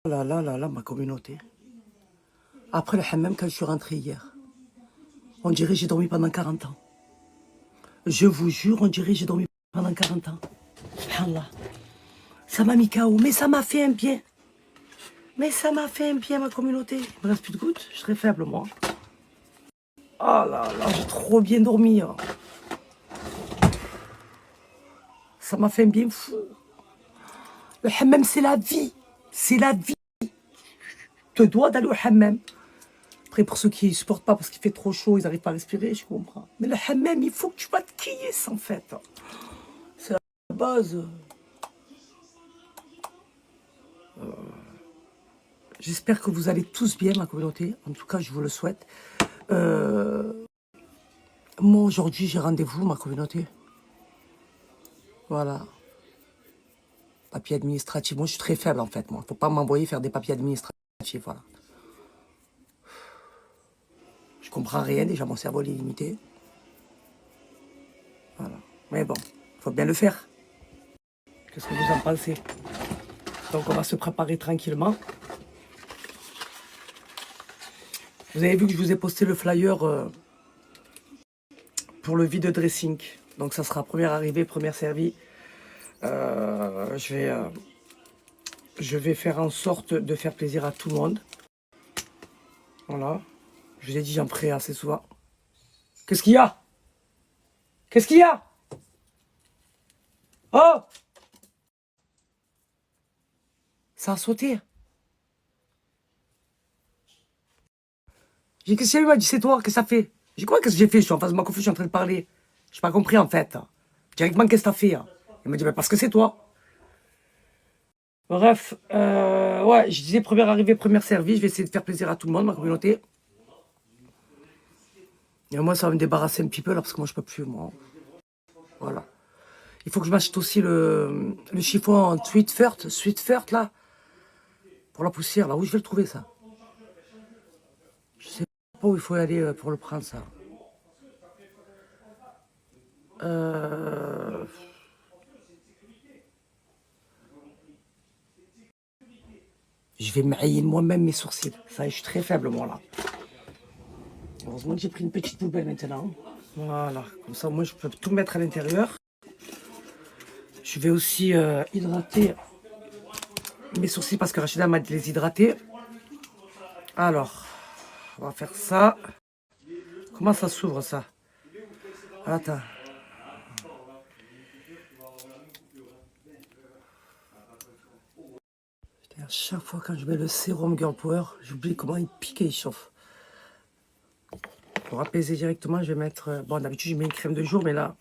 Là, là, là, là, ma communauté. Après le hammam, quand je suis rentré hier, on dirait que j'ai dormi pendant 40 ans. Je vous jure, on dirait que j'ai dormi pendant 40 ans. Subhanallah. Ça m'a mis KO, mais ça m'a fait un bien. Mais ça m'a fait un bien, ma communauté. Il me reste plus de gouttes, je suis très faible, moi. Oh là là, j'ai trop bien dormi. Hein. Ça m'a fait un bien fou. Le hammam, c'est la vie. C'est la vie. Tu te dois d'aller au hammam. Après, pour ceux qui ne supportent pas parce qu'il fait trop chaud, ils n'arrivent pas à respirer, je comprends. Mais le hammam, il faut que tu vas te crier, en fait. C'est la base. J'espère que vous allez tous bien, ma communauté. En tout cas, je vous le souhaite. Moi, aujourd'hui, j'ai rendez-vous, ma communauté. Voilà. Papier administratif. Moi, je suis très faible, en fait. Moi, faut pas m'envoyer faire des papiers administratifs. Voilà. Je comprends rien. Déjà, mon cerveau est limité. Voilà. Mais bon, faut bien le faire. Qu'est-ce que vous en pensez? Donc, on va se préparer tranquillement. Vous avez vu que je vous ai posté le flyer pour le vide dressing. Donc, ça sera première arrivée, première servie. Je vais faire en sorte de faire plaisir à tout le monde. Voilà. Je vous ai dit, j'en ferai assez souvent. Qu'est-ce qu'il y a? Qu'est-ce qu'il y a? Oh! Ça a sauté. J'ai dit, qu'est-ce qu'il m'a dit, c'est toi, qu'est-ce que ça fait? J'ai dit, quoi, qu'est-ce que j'ai fait? Je suis en face de ma coiffure, je suis en train de parler. J'ai pas compris, en fait. Directement, qu'est-ce que t'as fait? Il m'a dit, bah, parce que c'est toi. Bref, ouais, je disais, première arrivée, première servie. Je vais essayer de faire plaisir à tout le monde, ma communauté. Et moi, ça va me débarrasser un petit peu, là, parce que moi, je peux plus, moi. Voilà. Il faut que je m'achète aussi le chiffon en Sweetfurt, là. Pour la poussière, là. Où je vais le trouver, ça? Je sais pas où il faut aller pour le prendre, ça. Je vais mailler moi-même mes sourcils. Ça, je suis très faible, moi, là. Heureusement que j'ai pris une petite poubelle maintenant. Voilà, comme ça, moi, je peux tout mettre à l'intérieur. Je vais aussi hydrater mes sourcils parce que Rachida m'a dit de les hydrater. Alors, on va faire ça. Comment ça s'ouvre, ça? Attends. À chaque fois quand je mets le sérum Girl Power, j'oublie comment il pique et il chauffe. Pour apaiser directement, je vais mettre... Bon, d'habitude, je mets une crème de jour, mais là,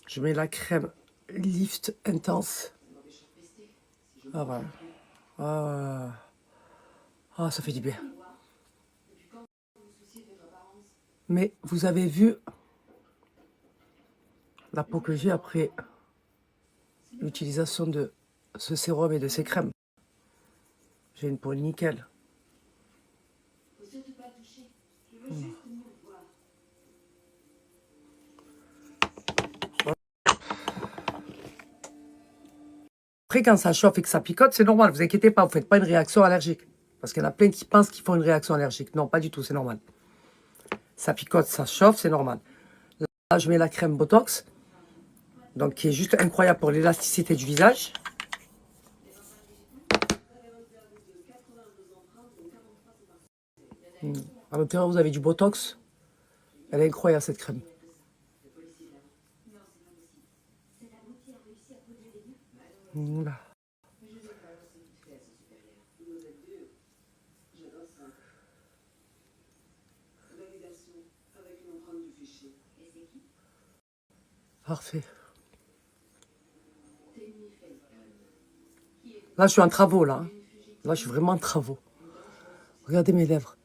je mets la crème Lift Intense. Ah, voilà. Ah, ça fait du bien. Mais vous avez vu la peau que j'ai après l'utilisation de ce sérum et de ces crèmes. J'ai une peau nickel. Après, quand ça chauffe et que ça picote, c'est normal. Vous inquiétez pas, vous ne faites pas une réaction allergique. Parce qu'il y en a plein qui pensent qu'ils font une réaction allergique. Non, pas du tout, c'est normal. Ça picote, ça chauffe, c'est normal. Là, je mets la crème Botox. Donc, qui est juste incroyable pour l'élasticité du visage. À l'intérieur, vous avez du Botox. Elle est incroyable, cette crème. Voilà. Parfait. Là, je suis en travaux, là. Là, je suis vraiment en travaux. Regardez mes lèvres.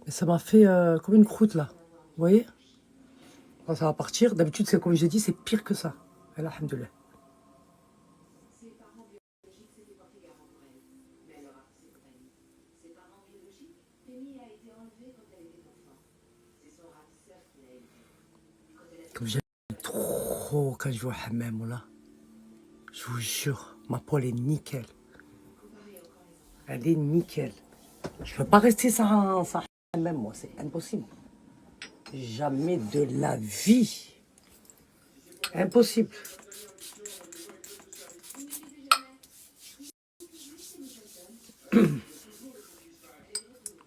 Et ça m'a fait comme une croûte, là. Vous voyez? Quand ça va partir, d'habitude, c'est comme je l'ai dit, c'est pire que ça. Alhamdoulilah. Comme j'aime trop quand je vais au hammam, là. Je vous jure, ma peau, elle est nickel. Elle est nickel. Je peux pas rester sans même moi, c'est impossible. Jamais de la vie. Impossible.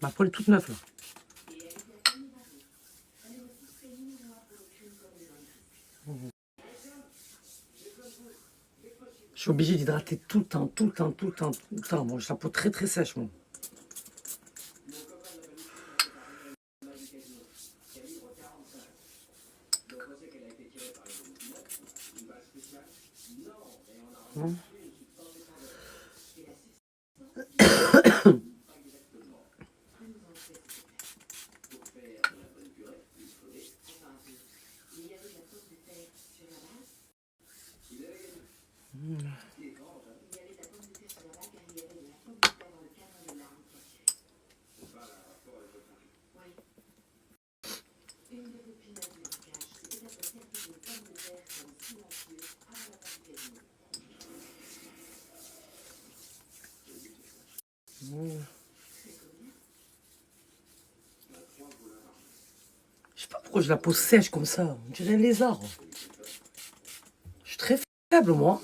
Ma poêle est toute neuve là. Je suis obligé d'hydrater tout le temps, tout le temps, tout le temps, tout le temps. Moi, j'ai la peau très très sèche, moi. Je sais pas pourquoi j'ai la peau sèche comme ça. On dirait un lézard. Je suis très faible, moi.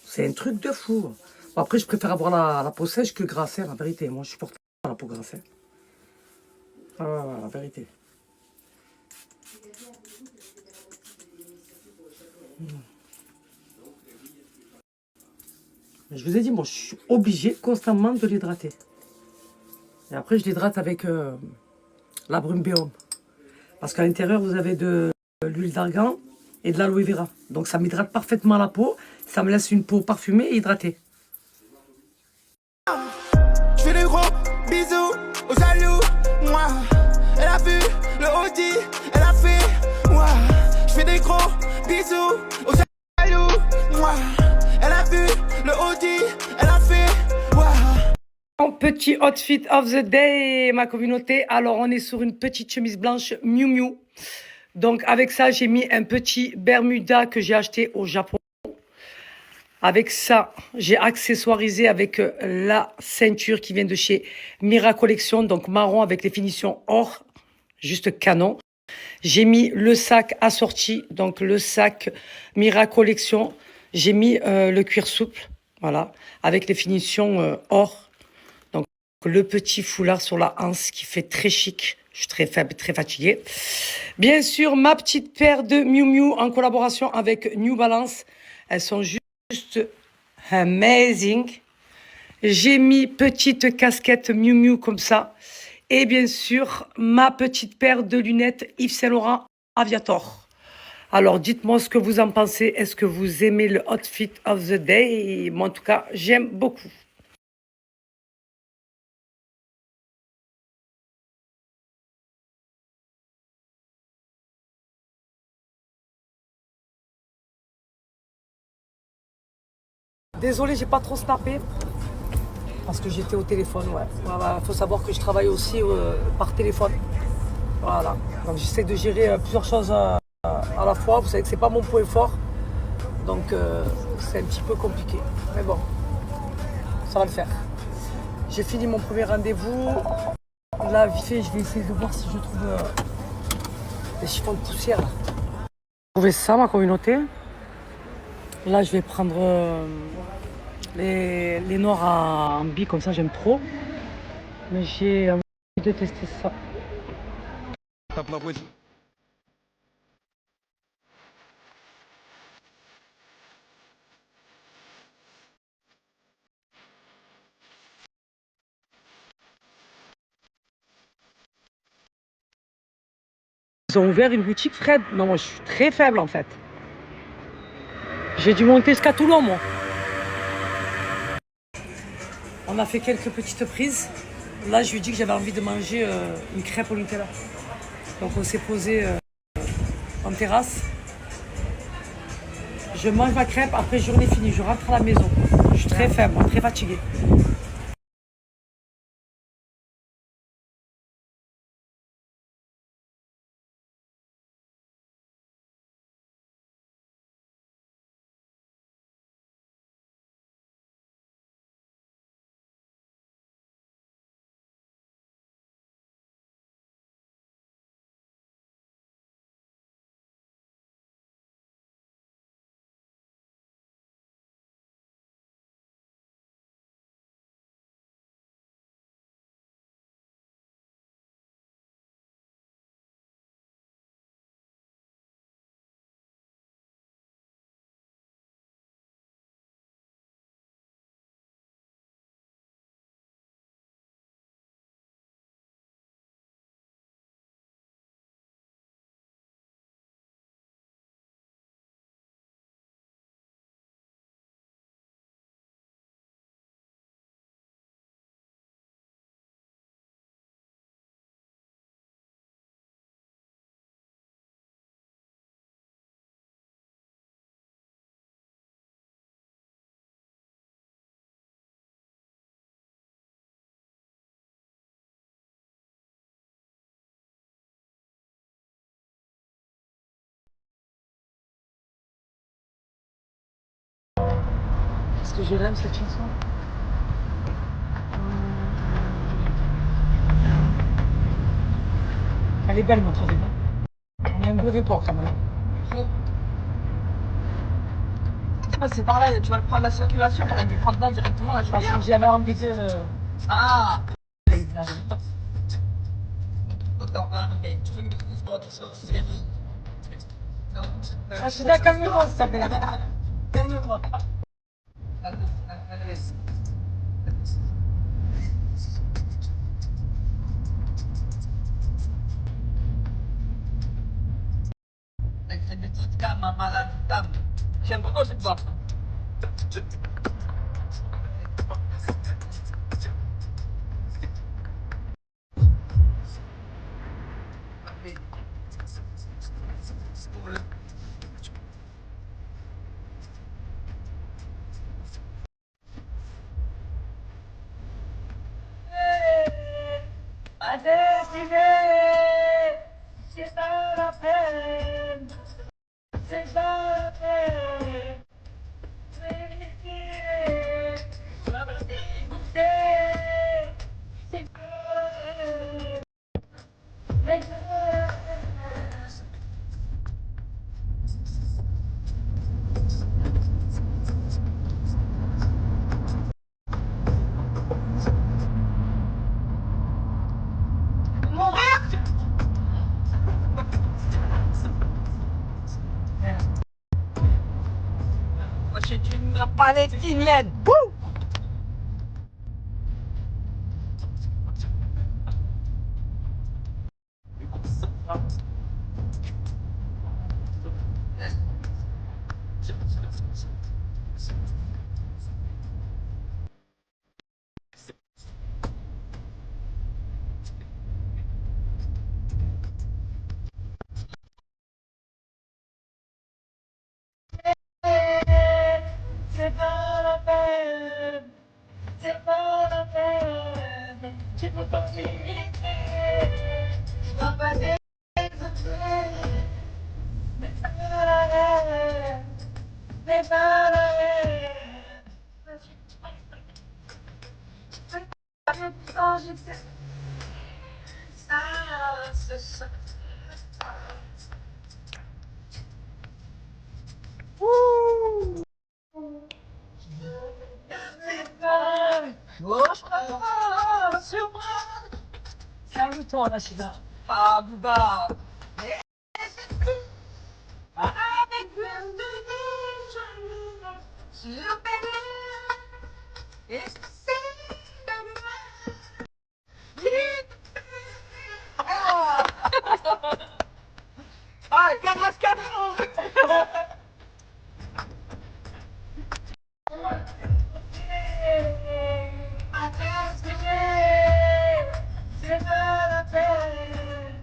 C'est un truc de fou. Bon, après, je préfère avoir la peau sèche que grasse, la vérité. Moi, je supporte pas la peau grasse. Ah, la vérité. Je vous ai dit, moi, je suis obligé constamment de l'hydrater. Et après, je l'hydrate avec la brume Béhomme. Parce qu'à l'intérieur, vous avez de l'huile d'argan et de l'aloe vera. Donc, ça m'hydrate parfaitement la peau. Ça me laisse une peau parfumée et hydratée. Je fais des gros bisous aux jaloux, moi. Elle a vu le Audi, elle a fait, moi. Je fais des gros bisous aux jaloux, moi. Elle a vu le Audi, elle a fait, moi. Petit outfit of the day, ma communauté. Alors, on est sur une petite chemise blanche Miu Miu. Donc, avec ça, j'ai mis un petit Bermuda que j'ai acheté au Japon. Avec ça, j'ai accessoirisé avec la ceinture qui vient de chez Mira Collection, donc marron avec les finitions or, juste canon. J'ai mis le sac assorti, donc le sac Mira Collection. J'ai mis le cuir souple, voilà, avec les finitions or. Donc le petit foulard sur la hanse qui fait très chic. Je suis très faible, très fatiguée. Bien sûr, ma petite paire de Miu Miu en collaboration avec New Balance. Elles sont juste amazing. J'ai mis petite casquette Miu Miu comme ça. Et bien sûr, ma petite paire de lunettes Yves Saint Laurent Aviator. Alors, dites-moi ce que vous en pensez. Est-ce que vous aimez le outfit of the day? Moi, en tout cas, j'aime beaucoup. Désolée, j'ai pas trop snappé parce que j'étais au téléphone. Ouais. Voilà, faut savoir que je travaille aussi par téléphone. Voilà. Donc, j'essaie de gérer plusieurs choses à la fois. Vous savez que c'est pas mon point fort. Donc c'est un petit peu compliqué. Mais bon, ça va le faire. J'ai fini mon premier rendez-vous. Là, vite fait, je vais essayer de voir si je trouve des chiffons de poussière. Vous trouvez ça, ma communauté? Là, je vais prendre les noirs en bi, comme ça, j'aime trop. Mais j'ai envie de tester ça. Ils ont ouvert une boutique Fred. Non, moi, je suis très faible, en fait. J'ai dû monter jusqu'à Toulon, moi. On a fait quelques petites prises. Là, je lui ai dit que j'avais envie de manger une crêpe au Nutella. Donc, on s'est posé en terrasse. Je mange ma crêpe, après journée finie, je rentre à la maison. Je suis très faible, très fatiguée. que je l'aime cette chanson. Elle est belle, notre vie. On est un peu pour quand même. C'est par là, tu vas le prendre la circulation, tu vas lui prendre là directement. Là, Parce que j'avais envie de... Ah! Ah, je suis d'accord, calme-moi, s'il te plaît. Calme-moi. J'aime beaucoup cette voix. Ma destinée, c'est pas la peine, c'est pas la peine. C'est pas la peine. Moi, je suis une palestinienne. C'est pas la peine, c'est pas la peine, tu peux pas m'imiter, je peux pas t'écouter, c'est pas la peine, c'est pas la peine. Quand j'étais ça. Calme-toi, Rachida. Ah, Bouba. Ah, C'est pas la peine,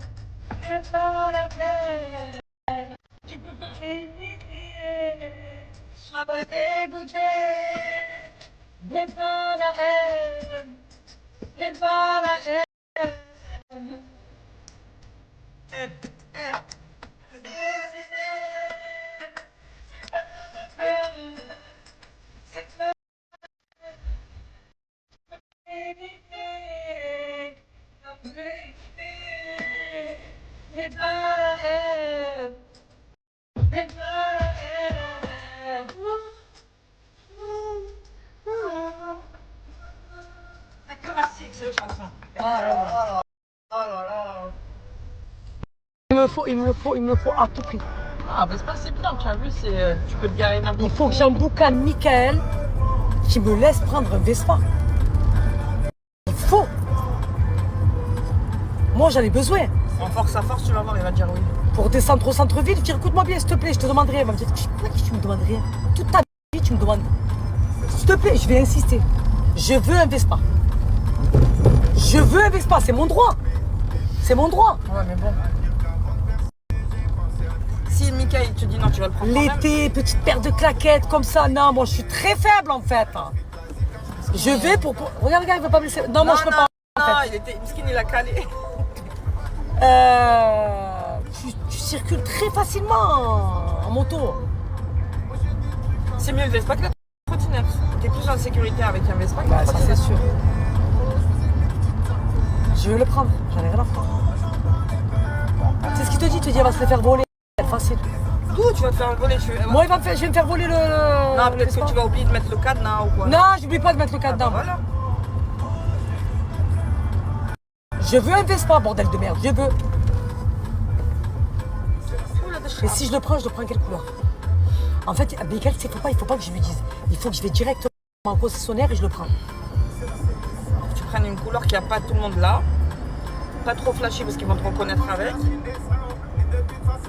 c'est pas la peine. Tu peux pas m'imiter, sois pas dégoûté. C'est pas la haine, c'est pas la haine. C'est pas la haine, c'est pas la haine. c'est classique, ce chanson. Il me le faut à tout prix. Ah, bah c'est bien, tu as vu, tu peux te garer n'importe où. Il faut que j'emboucane Michael qui me laisse prendre un Vespa. Il faut. Moi, j'en ai besoin. En force à force, tu vas voir, il va te dire oui. Pour descendre au centre-ville, dire écoute-moi bien, s'il te plaît, je te demanderai. Elle va me dire pourquoi tu me demandes rien. Toute ta vie, tu me demandes. S'il te plaît, je vais insister. Je veux un Vespa. Je veux un Vespa, c'est mon droit. C'est mon droit. Ouais, mais bon. Si Mickaël te dit non, tu vas le prendre quand même. L'été, petite paire de claquettes comme ça. Non, moi, je suis très faible en fait. Je vais pour... Regarde, il veut pas me laisser. Non, moi, je peux pas. Non, il était miskin, il a calé. Tu circules très facilement en moto. C'est mieux le Vespa que la trottinette. t'es plus en sécurité avec un Vespa que Bah, ça c'est sûr. Je vais le prendre, j'en ai rien à foutre. C'est ce qu'il te dit, elle va se les faire voler. C'est facile. D'où tu vas te faire voler Moi, je vais me faire voler le. Non, peut-être que tu vas oublier de mettre le cadenas ou quoi. Non, j'oublie pas de mettre le cadenas. Voilà. Je veux un Vespa, bordel de merde, je veux. Et si je le prends quelle couleur? En fait, Michael, il faut pas que je lui dise. Il faut que je vais directement en concessionnaire et je le prends. Tu prennes une couleur qui a pas tout le monde là. Pas trop flashy parce qu'ils vont te reconnaître avec.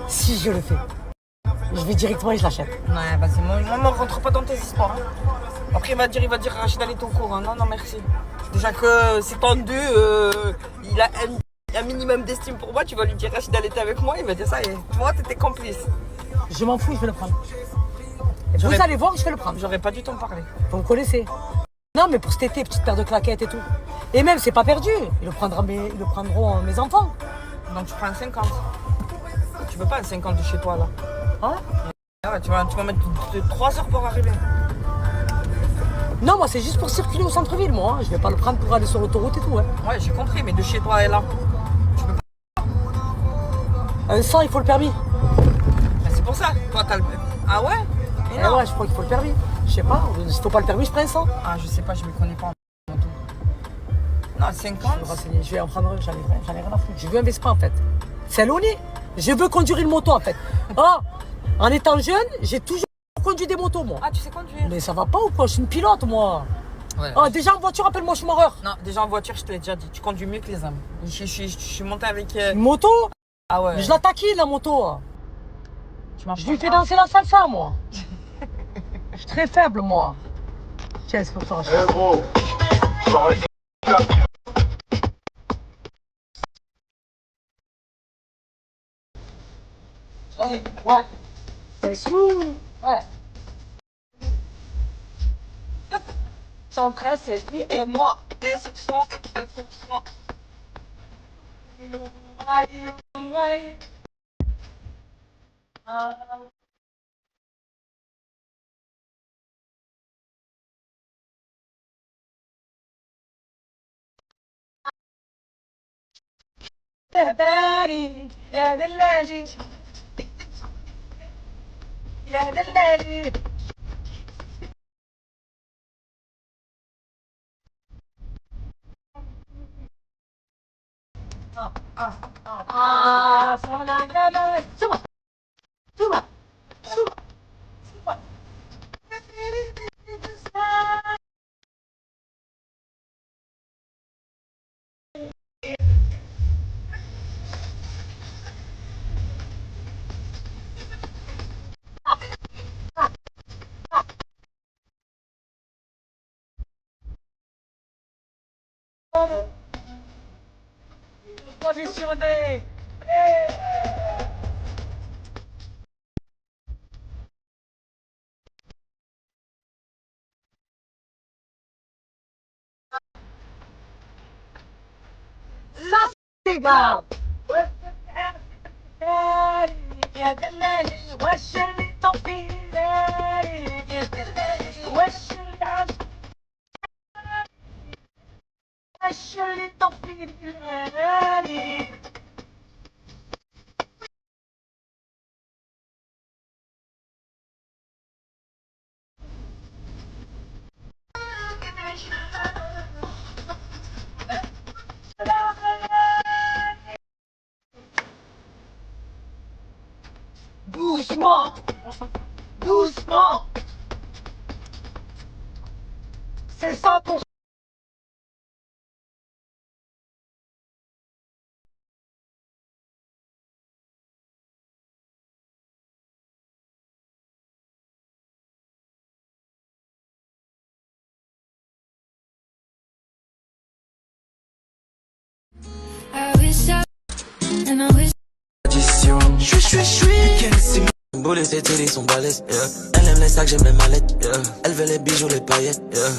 Si je le fais, je vais directement et je l'achète. Ouais, vas-y, moi, rentre pas dans tes histoires. Hein. Après, il va dire Rachid, elle est au courant. Non, non, merci. Déjà que c'est tendu, il a un minimum d'estime pour moi. Tu vas lui dire Rachid, elle était avec moi. Il va dire ça et toi, t'étais complice. Je m'en fous, je vais le prendre. Et vous allez voir, je vais le prendre. J'aurais pas dû t'en parler. Vous me connaissez. Non, mais pour cet été, petite paire de claquettes et tout. Et même, c'est pas perdu. Ils le prendront mes enfants. Donc, tu prends un 50. Tu veux pas un 50 de chez toi, là. Hein? Ah ouais, tu vas mettre 3 heures pour arriver. Non, moi, c'est juste pour circuler au centre-ville, moi. Hein. Je vais pas le prendre pour aller sur l'autoroute et tout. Hein. Ouais, j'ai compris, mais de chez toi et là. Tu peux pas. Un 100, il faut le permis. Ben, c'est pour ça. Toi, t'as le. Ah ouais? Et non. Ouais, je crois qu'il faut le permis. Je sais pas. S'il faut pas le permis, je prends un 100. Ah, je sais pas, je me connais pas en moto. Non, 50. Je vais en prendre un, j'en ai rien à foutre. Je veux un Vespa, en fait. C'est l'ONI. Je veux conduire une moto, en fait. Ah, en étant jeune, j'ai toujours conduit des motos, moi. Ah, tu sais conduire? Mais ça va pas ou quoi? Je suis une pilote, moi. Ouais. Ah, déjà en voiture, appelle-moi, je suis marreur. Non, déjà en voiture, je te l'ai déjà dit. Tu conduis mieux que les hommes. Je suis montée avec. Une moto? Ah ouais. Mais je la taquine, la moto. Je lui fais danser la salsa, moi. Je suis très faible, moi. Tiens, c'est pour ça. Eh gros, tu vas rester. Ouais. C'est ouais. Son frère, c'est lui et moi. Positionné. Ça, c'est grave. Doucement. Doucement. C'est 100%. Boulet, ses télés sont balèzes, yeah. Elle aime les sacs, j'aime les mallettes, yeah. Elle veut les bijoux, les paillettes, yeah.